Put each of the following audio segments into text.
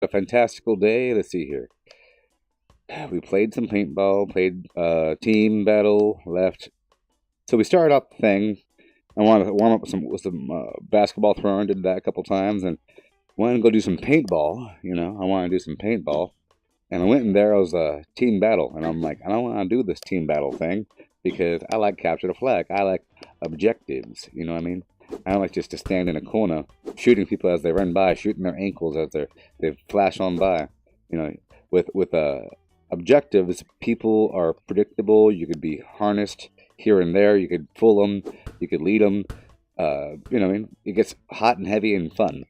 a fantastical day. Let's see here. We played some paintball, played team battle, left. So we started off the thing. I wanted to warm up with some basketball throwing. Did that a couple times, and wanted to go do some paintball. I wanted to do some paintball, and I went in there. I was a team battle, and I'm like, I don't want to do this team battle thing because I like capture the flag. I like objectives. You know what I mean? I don't like just to stand in a corner shooting people as they run by, shooting their ankles as they flash on by. You know, with objectives, people are predictable. You could be harnessed here and there. You could fool them. You could lead them. You know what I mean? It gets hot and heavy and fun.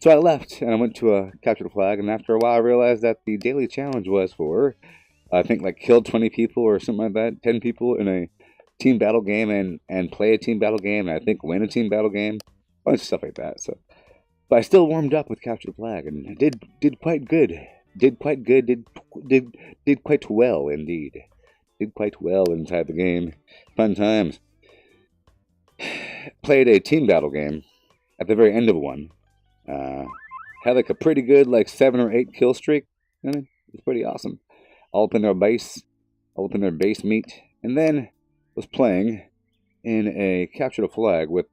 So I left and I went to a capture the flag. And after a while, I realized that the daily challenge was for, I think, like kill 20 people or something like that, 10 people in a team battle game and play a team battle game. And I think win a team battle game, a bunch of stuff like that. So, but I still warmed up with capture the flag and did quite good. Did quite good. Did quite well indeed. Did quite well inside the game. Fun times. Played a team battle game at the very end of one. Had like a pretty good like 7 or 8 kill streak. You know, it's pretty awesome. All up in their base, all up in their base meat, and then was playing in a capture the flag with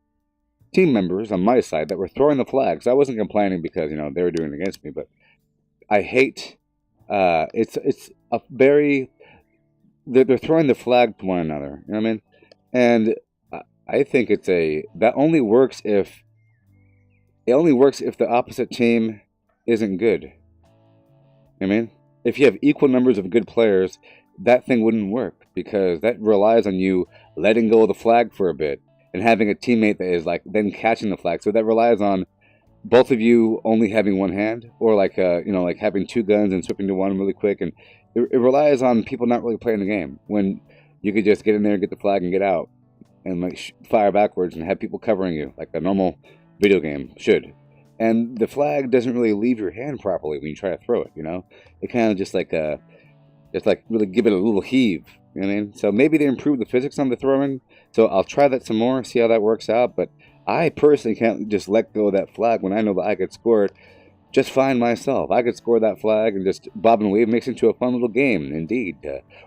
team members on my side that were throwing the flags. I wasn't complaining because they were doing it against me, but I hate. It's a very they're throwing the flag to one another. You know what I mean? And I think that only works if the opposite team isn't good. I mean, if you have equal numbers of good players, that thing wouldn't work because that relies on you letting go of the flag for a bit and having a teammate that is like then catching the flag. So that relies on both of you only having one hand, or like like having two guns and switching to one really quick, and it relies on people not really playing the game when you could just get in there, get the flag, and get out, and like fire backwards and have people covering you like a normal video game should. And the flag doesn't really leave your hand properly when you try to throw it. It kind of just like really give it a little heave. You know what I mean? So maybe they improve the physics on the throwing. So I'll try that some more, see how that works out. But I personally can't just let go of that flag when I know that I could score it just fine myself. I could score that flag and just bob and weave, makes it into a fun little game, indeed.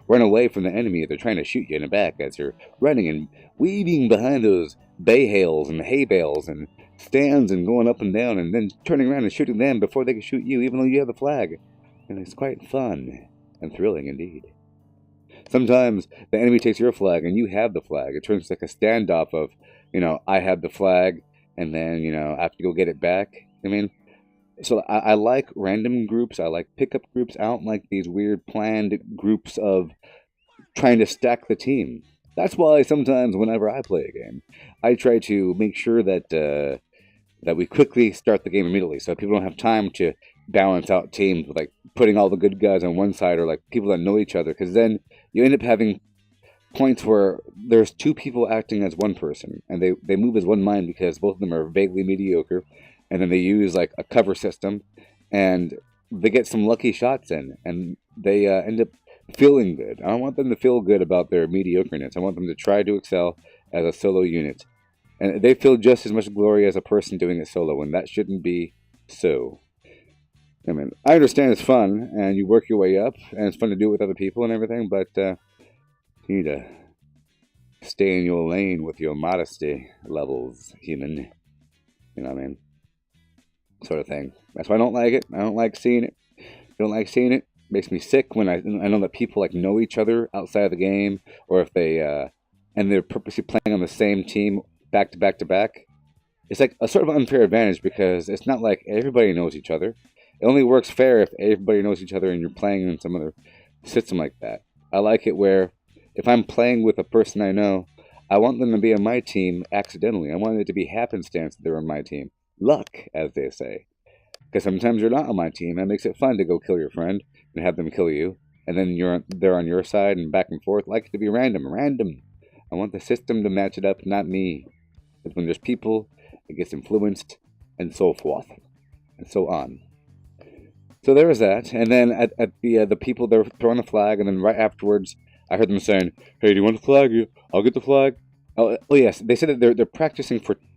Run away from the enemy if they're trying to shoot you in the back as you're running and weaving behind those bay hails and hay bales and stands and going up and down and then turning around and shooting them before they can shoot you, even though you have the flag. And it's quite fun and thrilling indeed. Sometimes the enemy takes your flag and you have the flag. It turns like a standoff of, I have the flag and then, I have to go get it back. I mean, so I like random groups. I like pickup groups. I don't like these weird planned groups of trying to stack the team. That's why sometimes whenever I play a game, I try to make sure that we quickly start the game immediately, so people don't have time to balance out teams with like putting all the good guys on one side or like people that know each other. Because then you end up having points where there's two people acting as one person, and they move as one mind because both of them are vaguely mediocre, and then they use like a cover system, and they get some lucky shots in, and they end up feeling good. I don't want them to feel good about their mediocreness. I want them to try to excel as a solo unit. And they feel just as much glory as a person doing it solo, and that shouldn't be so. I mean, I understand it's fun, and you work your way up, and it's fun to do it with other people and everything, but you need to stay in your lane with your modesty levels, human. You know what I mean? Sort of thing. That's why I don't like it. I don't like seeing it. Don't like seeing it. Makes me sick when I know that people like know each other outside of the game, or if they and they're purposely playing on the same team back to back to back. It's like a sort of unfair advantage because it's not like everybody knows each other. It only works fair if everybody knows each other and you're playing in some other system like that. I like it where if I'm playing with a person I know, I want them to be on my team accidentally. I want it to be happenstance that they're on my team. Luck, as they say. Because sometimes you're not on my team, and it makes it fun to go kill your friend and have them kill you. And then they're on your side and back and forth. I like it to be random. Random. I want the system to match it up, not me. Because when there's people, it gets influenced, and so forth, and so on. So there was that. And then at the people, they were throwing the flag, and then right afterwards, I heard them saying, "Hey, do you want the flag? I'll get the flag." Oh yes, they said that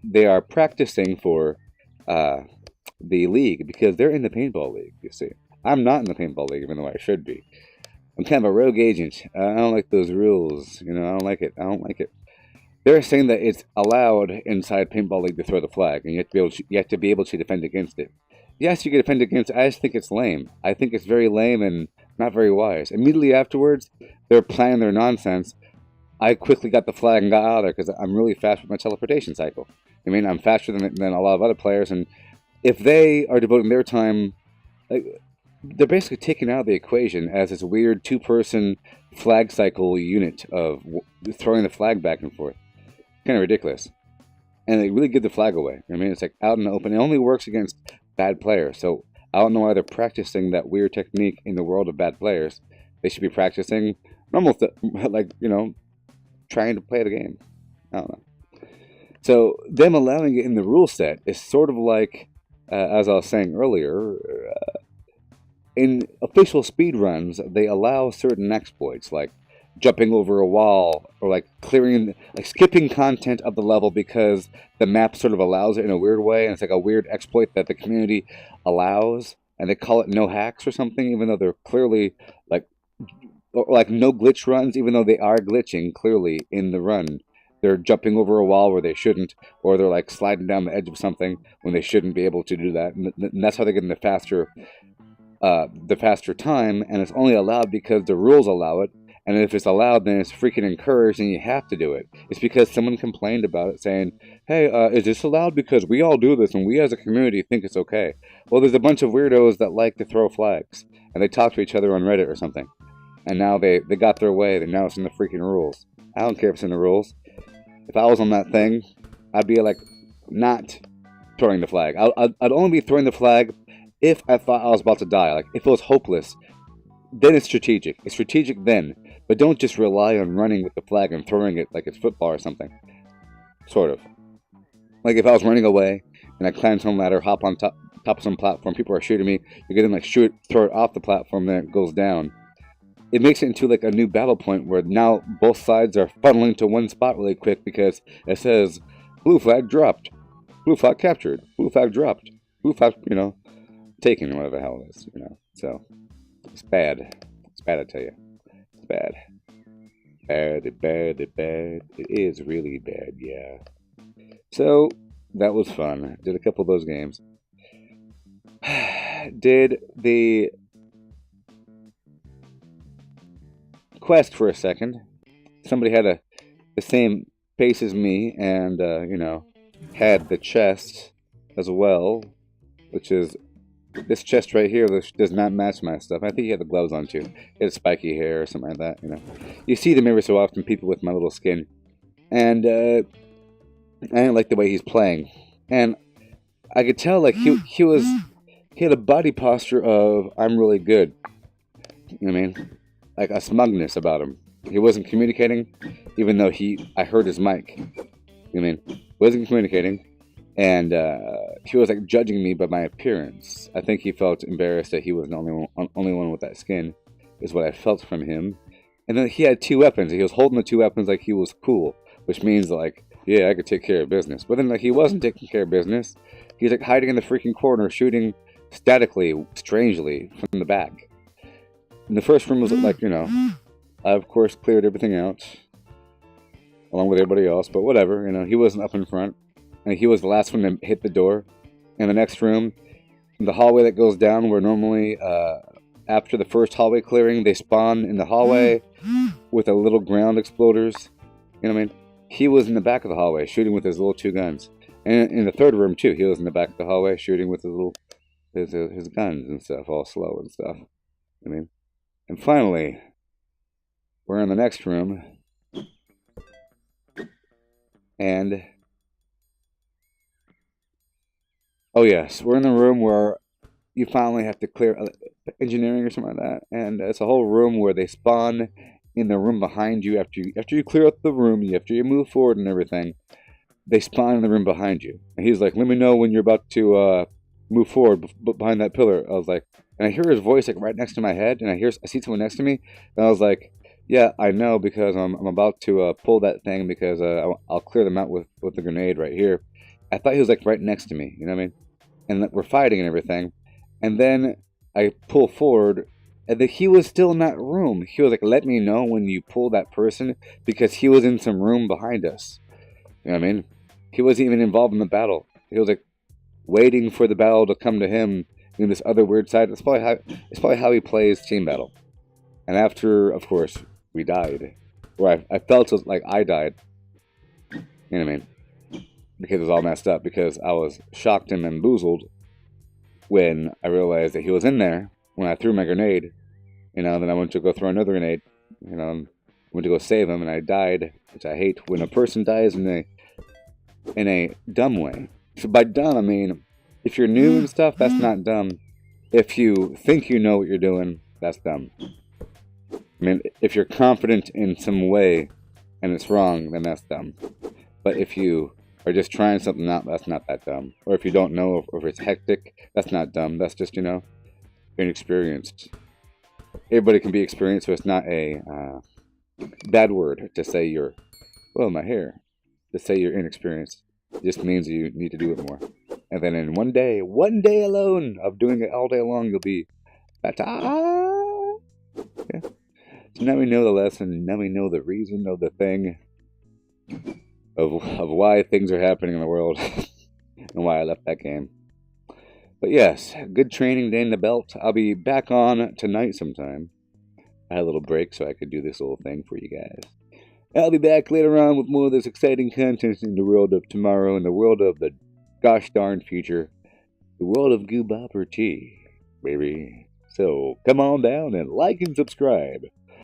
they are practicing for the league because they're in the paintball league, you see. I'm not in the paintball league, even though I should be. I'm kind of a rogue agent. I don't like those rules. I don't like it. I don't like it. They're saying that it's allowed inside paintball league to throw the flag, and you have to be able to defend against it. Yes, you can defend against it. I just think it's lame. I think it's very lame and not very wise. Immediately afterwards, they're planning their nonsense. I quickly got the flag and got out of there because I'm really fast with my teleportation cycle. I'm faster than a lot of other players, and if they are devoting their time, they're basically taken out of the equation as this weird two-person flag cycle unit of throwing the flag back and forth. Kind of ridiculous. And they really give the flag away. It's like out in the open. It only works against bad players. So I don't know why they're practicing that weird technique in the world of bad players. They should be practicing normal stuff, trying to play the game. I don't know. So them allowing it in the rule set is sort of like, as I was saying earlier, in official speedruns, they allow certain exploits, like jumping over a wall, or skipping content of the level because the map sort of allows it in a weird way, and it's like a weird exploit that the community allows, and they call it no hacks or something, even though they're clearly like no glitch runs, even though they are glitching clearly in the run. They're jumping over a wall where they shouldn't, or they're like sliding down the edge of something when they shouldn't be able to do that, and that's how they get in the faster time, and it's only allowed because the rules allow it. And if it's allowed, then it's freaking encouraged, and you have to do it. It's because someone complained about it, saying, hey, is this allowed? Because we all do this, and we as a community think it's okay. Well, there's a bunch of weirdos that like to throw flags, and they talk to each other on Reddit or something. And now they got their way, and now it's in the freaking rules. I don't care if it's in the rules. If I was on that thing, I'd be, not throwing the flag. I'd only be throwing the flag if I thought I was about to die. If it was hopeless, then it's strategic. It's strategic then. But don't just rely on running with the flag and throwing it like it's football or something. Sort of. If I was running away and I climb some ladder, hop on top of some platform, people are shooting me, you're going to throw it off the platform, then it goes down. It makes it into a new battle point where now both sides are funneling to one spot really quick because it says, blue flag dropped, blue flag captured, blue flag dropped, blue flag, taken, whatever the hell it is, So, it's bad. It's bad, I tell you. It's bad. Bad. It is really bad, yeah. So, that was fun. Did a couple of those games. Did the quest for a second. Somebody had the same pace as me and, had the chest as well, which is this chest right here does not match my stuff. I think he had the gloves on too. He had spiky hair or something like that, You see them every so often, people with my little skin. And I didn't like the way he's playing. And I could tell he had a body posture of I'm really good. You know what I mean? Like a smugness about him. He wasn't communicating, even though I heard his mic. You know what I mean? Wasn't communicating. And he was judging me by my appearance. I think he felt embarrassed that he was the only one with that skin, is what I felt from him. And then he had two weapons. He was holding the two weapons like he was cool, which means yeah, I could take care of business. But then he wasn't taking care of business. He's hiding in the freaking corner, shooting statically, strangely, from the back. And the first room was I of course cleared everything out, along with everybody else. But whatever, he wasn't up in front. And he was the last one to hit the door. In the next room, the hallway that goes down, where normally after the first hallway clearing, they spawn in the hallway with a little ground exploders. You know what I mean? He was in the back of the hallway shooting with his little two guns. And in the third room too, he was in the back of the hallway shooting with his guns and stuff, all slow and stuff. I mean, and finally, we're in the next room, and oh yes, we're in the room where you finally have to clear engineering or something like that, and it's a whole room where they spawn in the room behind you after you clear out the room, after you move forward and everything. They spawn in the room behind you, and he's like, "Let me know when you're about to move forward behind that pillar." I was like, and I hear his voice right next to my head, and I see someone next to me, and I was like, "Yeah, I know, because I'm about to pull that thing because I'll clear them out with the grenade right here." I thought he was right next to me, you know what I mean? and we're fighting and everything. And then I pull forward, and then he was still in that room. He was like, let me know when you pull that person, because he was in some room behind us. You know what I mean? He wasn't even involved in the battle. He was like waiting for the battle to come to him in this other weird side. It's probably how he plays team battle. And after, of course, we died, or I felt like I died. You know what I mean? Because it was all messed up, because I was shocked and bamboozled when I realized that he was in there when I threw my grenade. You know, then I went to go throw another grenade. You know, went to go save him, and I died, which I hate when a person dies in a dumb way. So by dumb, I mean, if you're new and stuff, that's not dumb. If you think you know what you're doing, that's dumb. I mean, if you're confident in some way and it's wrong, then that's dumb. But if you are just trying something out, that's not that dumb. Or if you don't know, or if it's hectic, that's not dumb. That's just, you know, inexperienced. Everybody can be experienced, so it's not a bad word to say you're, well, my hair. To say you're inexperienced. It just means you need to do it more. And then in one day alone of doing it all day long, you'll be better. Yeah. So now we know the lesson. Now we know the reason of the thing. Of why things are happening in the world. And why I left that game. But yes, good training day in the belt. I'll be back on tonight sometime. I had a little break so I could do this little thing for you guys. I'll be back later on with more of this exciting content in the world of tomorrow, in the world of the gosh darn future, the world of Goobopper Tea, baby. So come on down and like and subscribe.